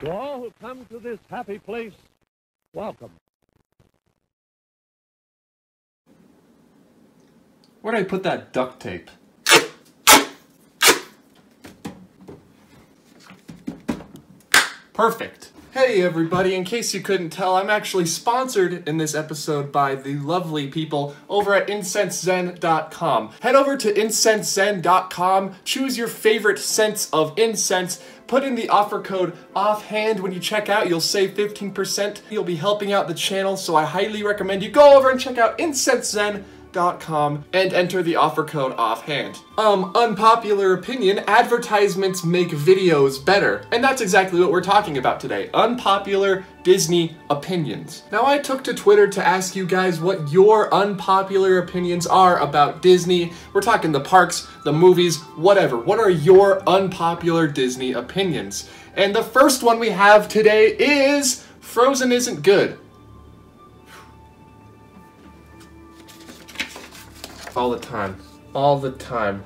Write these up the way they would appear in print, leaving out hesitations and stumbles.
To all who come to this happy place, welcome. Where'd I put that duct tape? Perfect. Hey everybody, in case you couldn't tell, I'm actually sponsored in this episode by the lovely people over at incensezen.com. Head over to incensezen.com, choose your favorite scents of incense, put in the offer code OFFHAND when you check out. You'll save 15%. You'll be helping out the channel, so I highly recommend you go over and check out incensezen.com and enter the offer code OFFHAND. Unpopular opinion, advertisements make videos better. And that's exactly what we're talking about today. Unpopular Disney opinions. Now I took to Twitter to ask you guys what your unpopular opinions are about Disney. We're talking the parks, the movies, whatever. What are your unpopular Disney opinions? And the first one we have today is Frozen isn't good. All the time. All the time.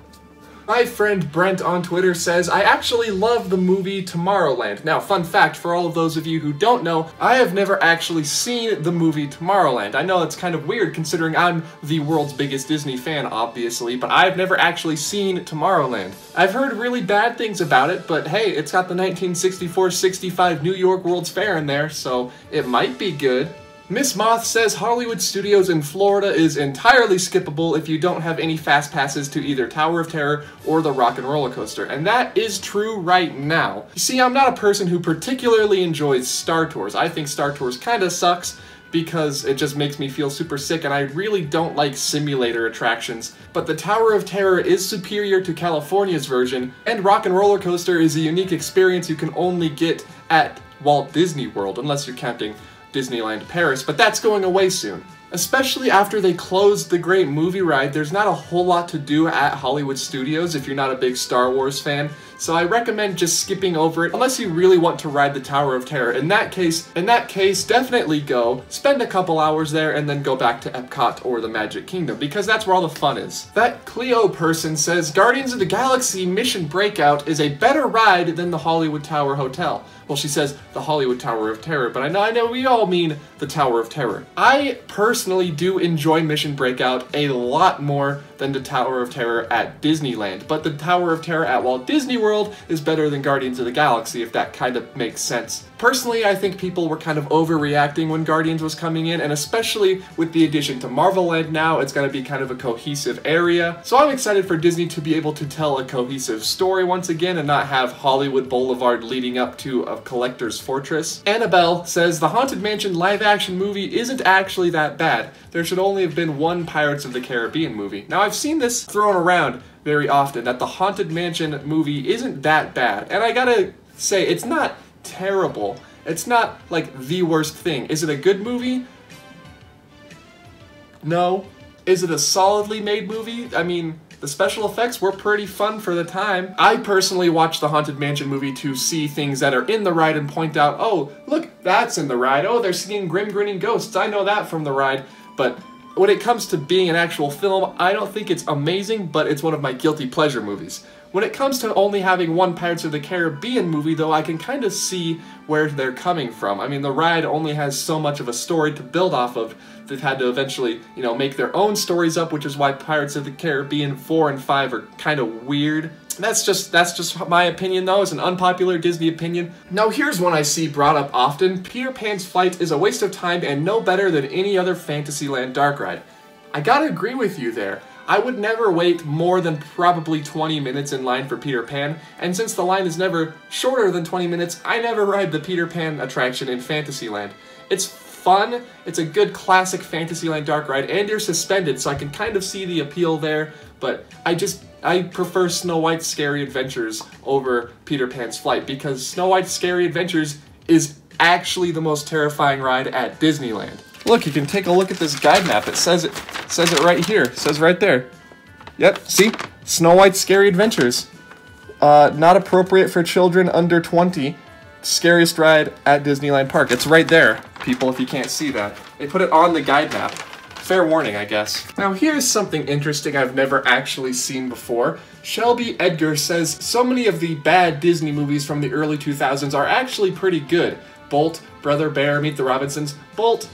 My friend Brent on Twitter says, I actually love the movie Tomorrowland. Now, fun fact for all of those of you who don't know, I have never actually seen the movie Tomorrowland. I know it's kind of weird considering I'm the world's biggest Disney fan, obviously, but I've never actually seen Tomorrowland. I've heard really bad things about it, but hey, it's got the 1964-65 New York World's Fair in there, so it might be good. Miss Moth says Hollywood Studios in Florida is entirely skippable if you don't have any fast passes to either Tower of Terror or the Rock and Roller Coaster, and that is true right now. You see, I'm not a person who particularly enjoys Star Tours. I think Star Tours kinda sucks because it just makes me feel super sick, and I really don't like simulator attractions. But the Tower of Terror is superior to California's version, and Rock and Roller Coaster is a unique experience you can only get at Walt Disney World, unless you're counting Disneyland Paris, but that's going away soon. Especially after they closed the Great Movie Ride, there's not a whole lot to do at Hollywood Studios if you're not a big Star Wars fan, so I recommend just skipping over it unless you really want to ride the Tower of Terror. In that case, definitely go, spend a couple hours there, and then go back to Epcot or the Magic Kingdom, because that's where all the fun is. That Cleo person says Guardians of the Galaxy Mission Breakout is a better ride than the Hollywood Tower Hotel. Well, she says the Hollywood Tower of Terror, but I know we all mean the Tower of Terror. I personally do enjoy Mission Breakout a lot more than the Tower of Terror at Disneyland, but the Tower of Terror at Walt Disney World is better than Guardians of the Galaxy, if that kind of makes sense. Personally, I think people were kind of overreacting when Guardians was coming in, and especially with the addition to Marvel Land now, it's going to be kind of a cohesive area. So I'm excited for Disney to be able to tell a cohesive story once again and not have Hollywood Boulevard leading up to a collector's fortress. Annabelle says the Haunted Mansion live-action movie isn't actually that bad. There should only have been one Pirates of the Caribbean movie. Now, I've seen this thrown around very often, that the Haunted Mansion movie isn't that bad, and I gotta say, it's not terrible. It's not like the worst thing. Is it a good movie? No. Is it a solidly made movie? I mean, the special effects were pretty fun for the time. I personally watched the Haunted Mansion movie to see things that are in the ride and point out, oh, look, that's in the ride. Oh, they're singing Grim Grinning Ghosts. I know that from the ride. But when it comes to being an actual film, I don't think it's amazing, but it's one of my guilty pleasure movies. When it comes to only having one Pirates of the Caribbean movie, though, I can kind of see where they're coming from. I mean, the ride only has so much of a story to build off of. They've had to eventually, you know, make their own stories up, which is why Pirates of the Caribbean 4 and 5 are kind of weird. That's just my opinion, though. It's an unpopular Disney opinion. Now, here's one I see brought up often. Peter Pan's Flight is a waste of time and no better than any other Fantasyland dark ride. I gotta agree with you there. I would never wait more than probably 20 minutes in line for Peter Pan, and since the line is never shorter than 20 minutes, I never ride the Peter Pan attraction in Fantasyland. It's fun, it's a good classic Fantasyland dark ride, and you're suspended, so I can kind of see the appeal there, but I prefer Snow White's Scary Adventures over Peter Pan's Flight, because Snow White's Scary Adventures is actually the most terrifying ride at Disneyland. Look, you can take a look at this guide map. It says it right here. It says right there. Yep, see? Snow White's Scary Adventures. Not appropriate for children under 20. Scariest ride at Disneyland Park. It's right there, people, if you can't see that. They put it on the guide map. Fair warning, I guess. Now here's something interesting I've never actually seen before. Shelby Edgar says so many of the bad Disney movies from the early 2000s are actually pretty good. Bolt, Brother Bear, Meet the Robinsons. Bolt,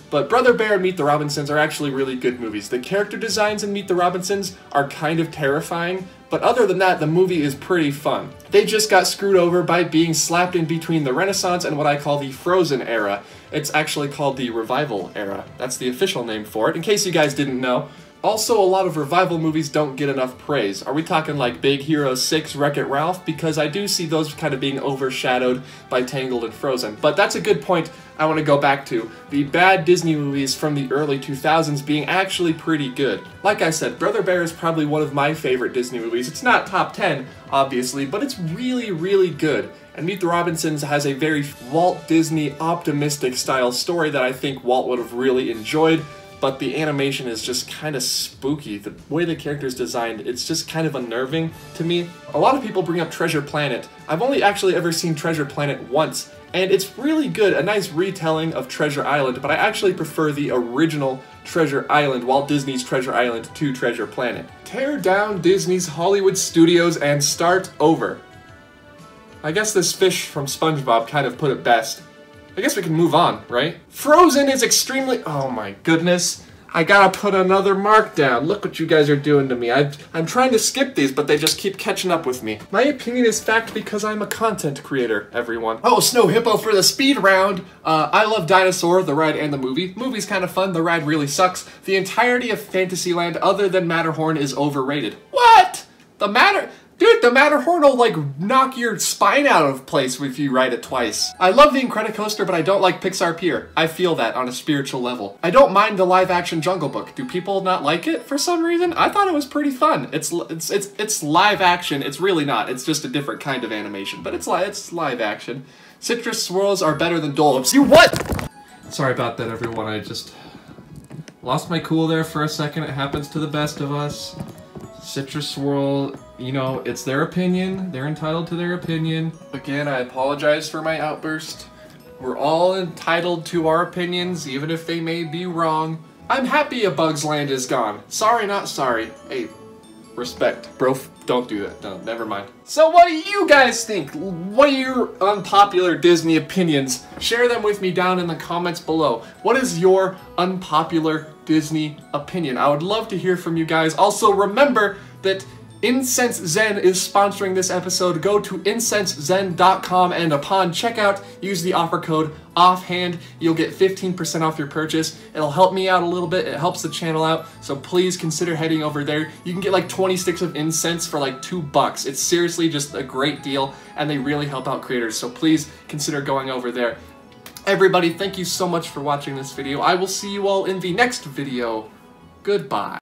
but Brother Bear and Meet the Robinsons are actually really good movies. The character designs in Meet the Robinsons are kind of terrifying, but other than that, the movie is pretty fun. They just got screwed over by being slapped in between the Renaissance and what I call the Frozen era. It's actually called the Revival era. That's the official name for it, in case you guys didn't know. Also, a lot of revival movies don't get enough praise. Are we talking like Big Hero 6, Wreck-It Ralph? Because I do see those kind of being overshadowed by Tangled and Frozen. But that's a good point I want to go back to. The bad Disney movies from the early 2000s being actually pretty good. Like I said, Brother Bear is probably one of my favorite Disney movies. It's not top 10, obviously, but it's really, really good. And Meet the Robinsons has a very Walt Disney optimistic style story that I think Walt would have really enjoyed. But the animation is just kind of spooky. The way the character's designed, it's just kind of unnerving to me. A lot of people bring up Treasure Planet. I've only actually ever seen Treasure Planet once, and it's really good, a nice retelling of Treasure Island, but I actually prefer the original Treasure Island, Walt Disney's Treasure Island, to Treasure Planet. Tear down Disney's Hollywood studios and start over. I guess this fish from SpongeBob kind of put it best. I guess we can move on, right? Frozen is extremely... Oh my goodness. I gotta put another mark down. Look what you guys are doing to me. I'm trying to skip these, but they just keep catching up with me. My opinion is fact because I'm a content creator, everyone. Oh, Snow Hippo for the speed round. I love Dinosaur, the ride and the movie. Movie's kind of fun, the ride really sucks. The entirety of Fantasyland other than Matterhorn is overrated. What? Dude, the Matterhorn will, like, knock your spine out of place if you ride it twice. I love the Incredicoaster, but I don't like Pixar Pier. I feel that on a spiritual level. I don't mind the live-action Jungle Book. Do people not like it for some reason? I thought it was pretty fun. It's live action. It's really not. It's just a different kind of animation, but it's live action. Citrus swirls are better than Dolops. You what? Sorry about that, everyone. I just lost my cool there for a second. It happens to the best of us. Citrus swirl, you know, it's their opinion. They're entitled to their opinion. Again, I apologize for my outburst. We're all entitled to our opinions, even if they may be wrong. I'm happy A Bug's Land is gone. Sorry, not sorry. Hey, respect. Bro, don't do that. No, never mind. So what do you guys think? What are your unpopular Disney opinions? Share them with me down in the comments below. What is your unpopular Disney opinion? I would love to hear from you guys. Also, remember that Incense Zen is sponsoring this episode. Go to incensezen.com and upon checkout, use the offer code OFFHAND. You'll get 15% off your purchase. It'll help me out a little bit. It helps the channel out, so please consider heading over there. You can get like 20 sticks of incense for like $2. It's seriously just a great deal, and they really help out creators, so please consider going over there. Everybody, thank you so much for watching this video. I will see you all in the next video. Goodbye.